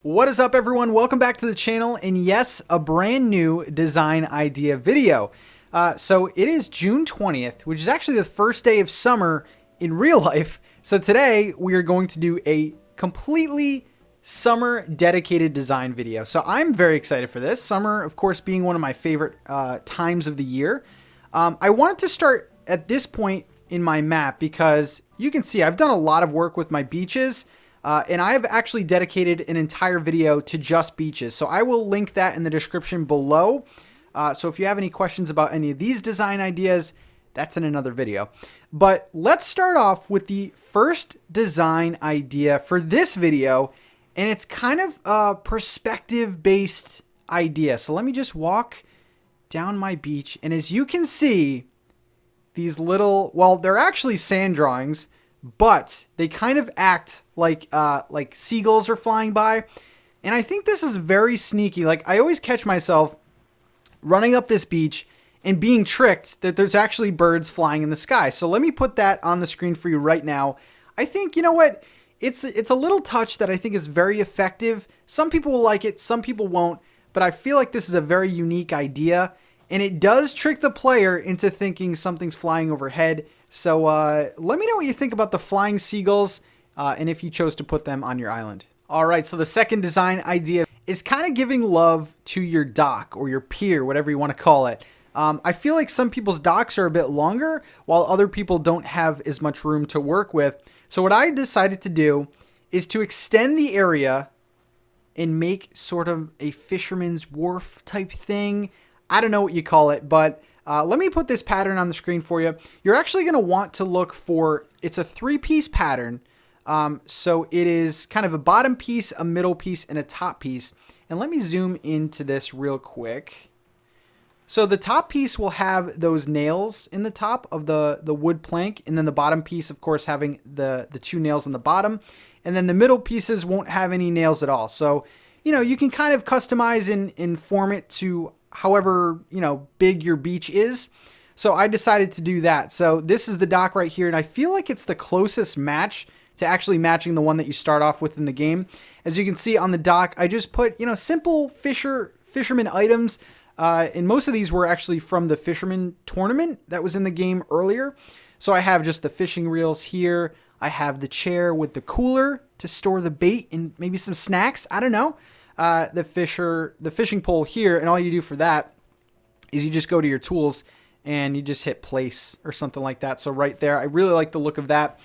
What is up, everyone? Welcome back to the channel, and yes, a brand new design idea video. So it is June 20th, which is actually the first day of summer in real life. So today we are going to do a completely summer dedicated design video. So I'm very excited for this. Summer, of course, being one of my favorite times of the year. I wanted to start at this point in my map because you can see I've done a lot of work with my beaches. And I've actually dedicated an entire video to just beaches. So I will link that in the description below. So if you have any questions about any of these design ideas, that's in another video. But let's start off with the first design idea for this video. And it's kind of a perspective-based idea. So let me just walk down my beach. And as you can see, these little, well, they're actually sand drawings, but they kind of act like seagulls are flying by. And I think this is very sneaky. Like, I always catch myself running up this beach and being tricked that there's actually birds flying in the sky. So let me put that on the screen for you right now. I think, you know what? It's a little touch that I think is very effective. Some people will like it, some people won't, but I feel like this is a very unique idea. And it does trick the player into thinking something's flying overhead. So let me know what you think about the flying seagulls and if you chose to put them on your island. All right, so the second design idea is kind of giving love to your dock or your pier, whatever you want to call it. I feel like some people's docks are a bit longer while other people don't have as much room to work with. So what I decided to do is to extend the area and make sort of a fisherman's wharf type thing. I don't know what you call it, but let me put this pattern on the screen for you. You're actually going to want to look for, it's a 3-piece pattern. So it is kind of a bottom piece, a middle piece, and a top piece. And let me zoom into this real quick. So the top piece will have those nails in the top of the wood plank. And then the bottom piece, of course, having the 2 nails on the bottom. And then the middle pieces won't have any nails at all. So, you know, you can kind of customize and form it to however, you know, big your beach is. So I decided to do that. So this is the dock right here. And I feel like it's the closest match to actually matching the one that you start off with in the game. As you can see on the dock, I just put, you know, simple fisherman items. And most of these were actually from the fisherman tournament that was in the game earlier. So I have just the fishing reels here. I have the chair with the cooler to store the bait and maybe some snacks. I don't know. The fishing pole here, and all you do for that is you just go to your tools and you just hit place or something like that. So right there, I really like the look of that.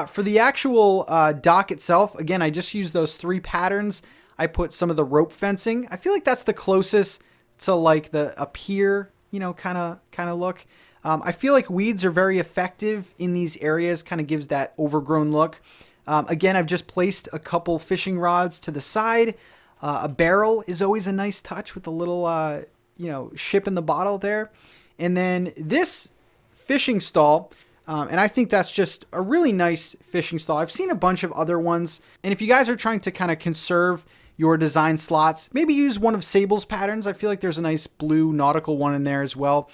For the actual dock itself, again, I just used those 3 patterns. I put some of the rope fencing. I feel like that's the closest to like a pier, you know, kind of look. I feel like weeds are very effective in these areas, kind of gives that overgrown look. Again, I've just placed a couple fishing rods to the side. A barrel is always a nice touch with a little, you know, ship in the bottle there. And then this fishing stall, and I think that's just a really nice fishing stall. I've seen a bunch of other ones. And if you guys are trying to kind of conserve your design slots, maybe use one of Sable's patterns. I feel like there's a nice blue nautical one in there as well.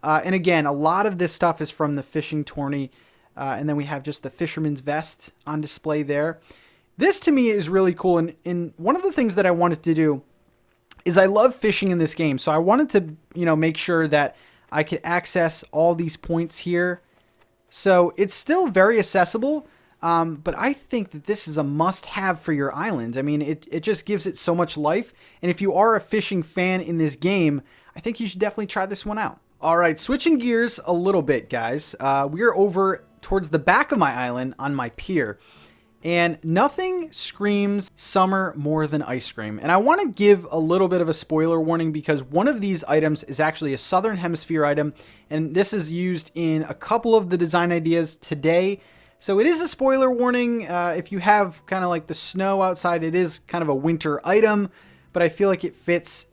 And again, a lot of this stuff is from the fishing tourney. And then we have just the fisherman's vest on display there. This to me is really cool, and one of the things that I wanted to do is I love fishing in this game, so I wanted to, you know, make sure that I could access all these points here. So it's still very accessible, but I think that this is a must-have for your island. I mean, it just gives it so much life, and if you are a fishing fan in this game, I think you should definitely try this one out. All right, switching gears a little bit, guys. We're over towards the back of my island on my pier. And nothing screams summer more than ice cream. And I want to give a little bit of a spoiler warning because one of these items is actually a Southern Hemisphere item. And this is used in a couple of the design ideas today. So it is a spoiler warning. If you have kind of like the snow outside, it is kind of a winter item. But I feel like it fits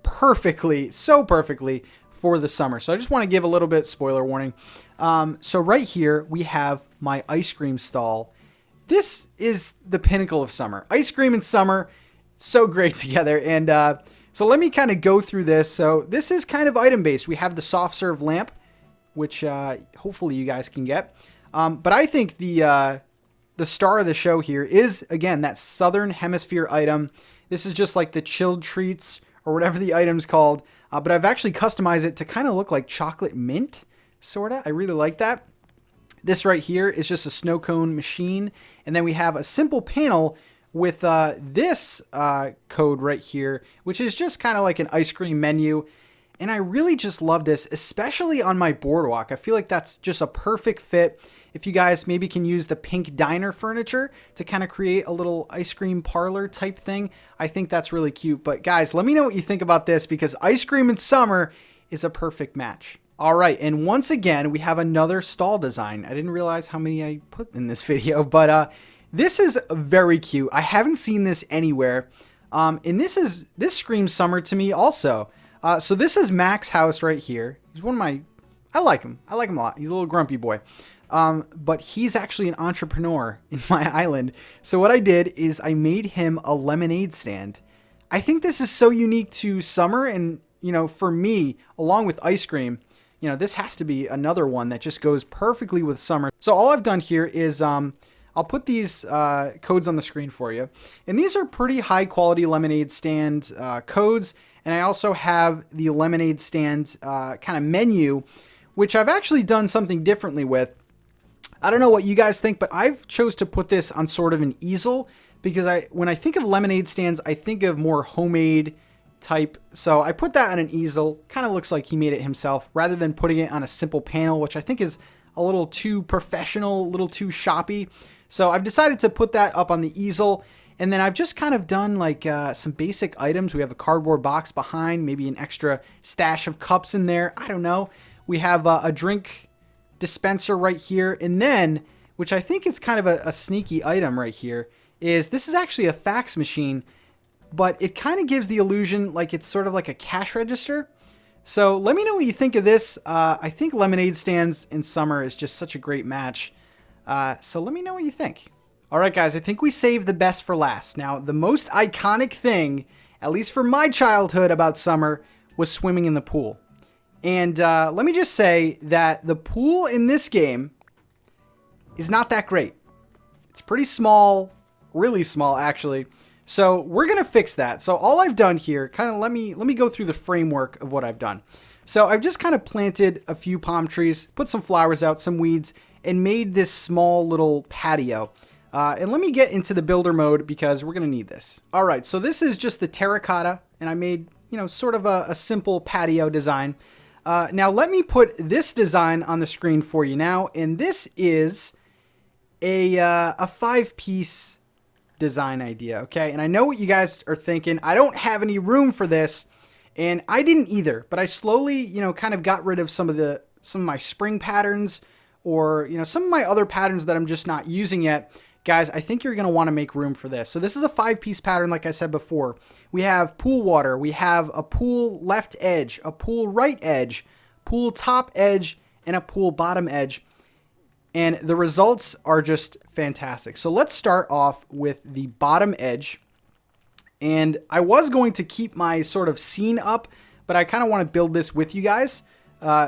perfectly, so perfectly for the summer. So I just want to give a little bit spoiler warning. So right here, we have my ice cream stall. This is the pinnacle of summer. Ice cream and summer, so great together. And so let me kind of go through this. So this is kind of item based. We have the soft serve lamp, which hopefully you guys can get. But I think the the star of the show here is, again, that Southern Hemisphere item. This is just like the chilled treats or whatever the item's called. But I've actually customized it to kind of look like chocolate mint, sort of. I really like that. This right here is just a snow cone machine. And then we have a simple panel with this code right here, which is just kind of like an ice cream menu. And I really just love this, especially on my boardwalk. I feel like that's just a perfect fit. If you guys maybe can use the pink diner furniture to kind of create a little ice cream parlor type thing, I think that's really cute. But guys, let me know what you think about this, because ice cream in summer is a perfect match. All right, and once again, we have another stall design. I didn't realize how many I put in this video, but this is very cute. I haven't seen this anywhere, and this screams summer to me also. So this is Mac's house right here. He's one of my, I like him a lot. He's a little grumpy boy. But he's actually an entrepreneur in my island. So what I did is I made him a lemonade stand. I think this is so unique to summer, and, you know, for me, along with ice cream, you know, this has to be another one that just goes perfectly with summer. So all I've done here is, I'll put these codes on the screen for you. And these are pretty high quality lemonade stand codes. And I also have the lemonade stand kind of menu, which I've actually done something differently with. I don't know what you guys think, but I've chose to put this on sort of an easel, because when I think of lemonade stands, I think of more homemade type. So I put that on an easel. Kind of looks like he made it himself, rather than putting it on a simple panel, which I think is a little too professional, a little too shoppy. So I've decided to put that up on the easel. And then I've just kind of done like some basic items. We have a cardboard box behind, maybe an extra stash of cups in there. I don't know. We have a drink dispenser right here. And then, which I think is kind of a sneaky item right here, is this is actually a fax machine, but it kind of gives the illusion like it's sort of like a cash register. So let me know what you think of this. I think lemonade stands in summer is just such a great match. So let me know what you think. All right, guys, I think we saved the best for last. Now, the most iconic thing, at least for my childhood about summer, was swimming in the pool. And let me just say that the pool in this game is not that great. It's pretty small, really small, actually. So we're going to fix that. So all I've done here, kind of let me go through the framework of what I've done. So I've just kind of planted a few palm trees, put some flowers out, some weeds, and made this small little patio. And let me get into the builder mode, because we're going to need this. All right, so this is just the terracotta, and I made, you know, sort of a simple patio design. Now let me put this design on the screen for you now, and this is a 5-piece design idea, okay? And I know what you guys are thinking. I don't have any room for this, and I didn't either, but I slowly, you know, kind of got rid of some of my spring patterns, or, you know, some of my other patterns that I'm just not using yet. Guys, I think you're going to want to make room for this. So this is a 5-piece pattern, like I said before. We have pool water, we have a pool left edge, a pool right edge, pool top edge, and a pool bottom edge. And the results are just fantastic. So let's start off with the bottom edge. And I was going to keep my sort of scene up, but I kind of want to build this with you guys.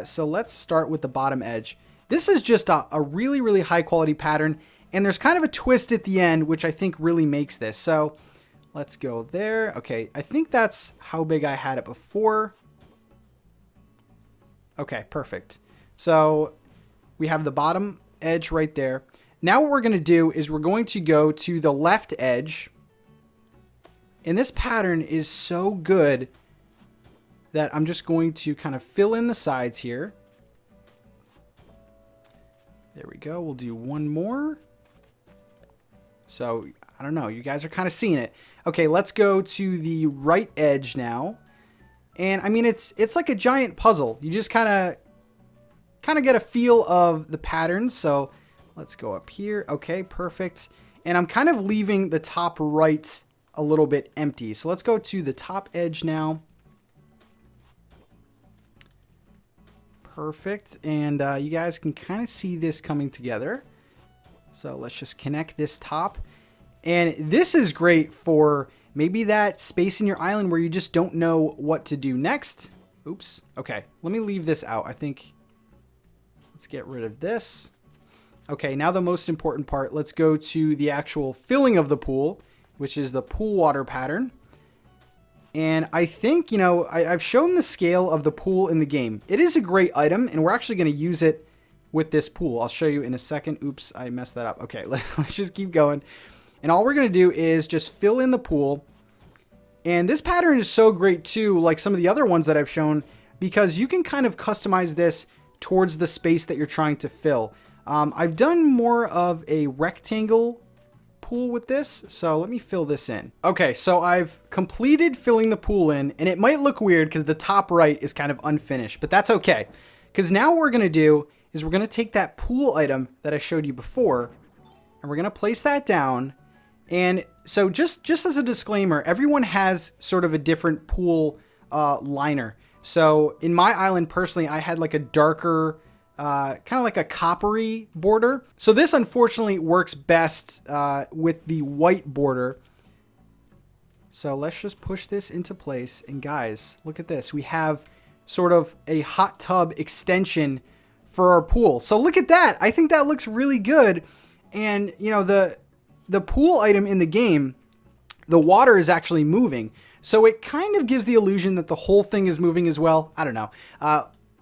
So let's start with the bottom edge. This is just a really, really high quality pattern. And there's kind of a twist at the end, which I think really makes this. So let's go there. Okay, I think that's how big I had it before. Okay, perfect. So we have the bottom edge right there. Now what we're going to do is we're going to go to the left edge. And this pattern is so good that I'm just going to kind of fill in the sides here. There we go. We'll do one more. So, I don't know. You guys are kind of seeing it. Okay, let's go to the right edge now. And, I mean, it's like a giant puzzle. You just kind of get a feel of the patterns. So, let's go up here. Okay, perfect. And I'm kind of leaving the top right a little bit empty. So, let's go to the top edge now. Perfect. And you guys can kind of see this coming together. So let's just connect this top. And this is great for maybe that space in your island where you just don't know what to do next. Oops. Okay, let me leave this out. I think let's get rid of this. Okay, now the most important part. Let's go to the actual filling of the pool, which is the pool water pattern. And I think, you know, I've shown the scale of the pool in the game. It is a great item, and we're actually going to use it with this pool. I'll show you in a second. Oops, I messed that up. Okay, let's just keep going. And all we're going to do is just fill in the pool. And this pattern is so great too, like some of the other ones that I've shown, because you can kind of customize this towards the space that you're trying to fill. I've done more of a rectangle pool with this, so let me fill this in. Okay, so I've completed filling the pool in, and it might look weird because the top right is kind of unfinished, but that's okay. Because now what we're going to do is we're going to take that pool item that I showed you before, and we're going to place that down. And so just as a disclaimer, everyone has sort of a different pool liner. So in my island, personally, I had like a darker, kind of like a coppery border. So this unfortunately works best with the white border. So let's just push this into place. And guys, look at this. We have sort of a hot tub extension for our pool. So look at that. I think that looks really good. And you know, the pool item in the game, the water is actually moving. So it kind of gives the illusion that the whole thing is moving as well. I don't know.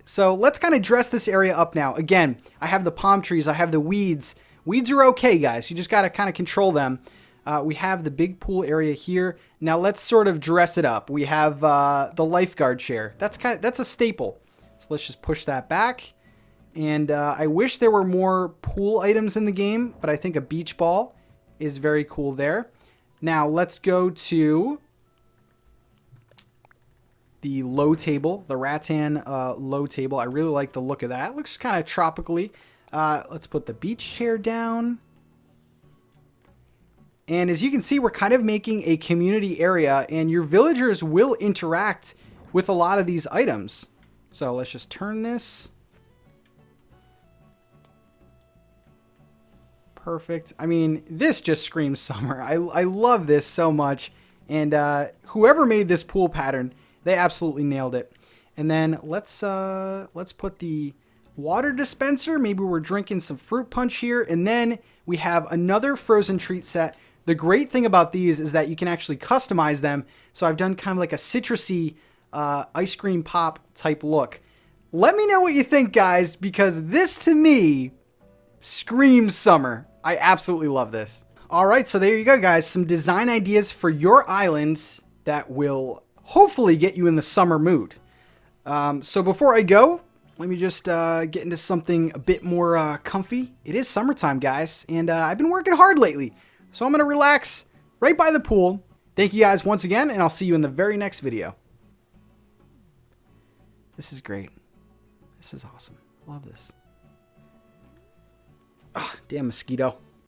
So let's kind of dress this area up now. Again, I have the palm trees. I have the weeds. Weeds are okay, guys. You just got to kind of control them. We have the big pool area here. Now let's sort of dress it up. We have the lifeguard chair. That's a staple. So let's just push that back. And I wish there were more pool items in the game, but I think a beach ball is very cool there. Now let's go to the low table, the rattan low table. I really like the look of that. It looks kind of tropically. Let's put the beach chair down. And as you can see, we're kind of making a community area, and your villagers will interact with a lot of these items. So let's just turn this. Perfect. I mean, this just screams summer. I love this so much. And whoever made this pool pattern, they absolutely nailed it. And then let's put the water dispenser. Maybe we're drinking some fruit punch here. And then we have another frozen treat set. The great thing about these is that you can actually customize them. So I've done kind of like a citrusy ice cream pop type look. Let me know what you think, guys, because this to me screams summer. I absolutely love this. All right, so there you go, guys. Some design ideas for your islands that will hopefully get you in the summer mood. So before I go, let me just get into something a bit more comfy. It is summertime, guys, and I've been working hard lately. So I'm going to relax right by the pool. Thank you guys once again, and I'll see you in the very next video. This is great. This is awesome. Love this. Ah, damn mosquito.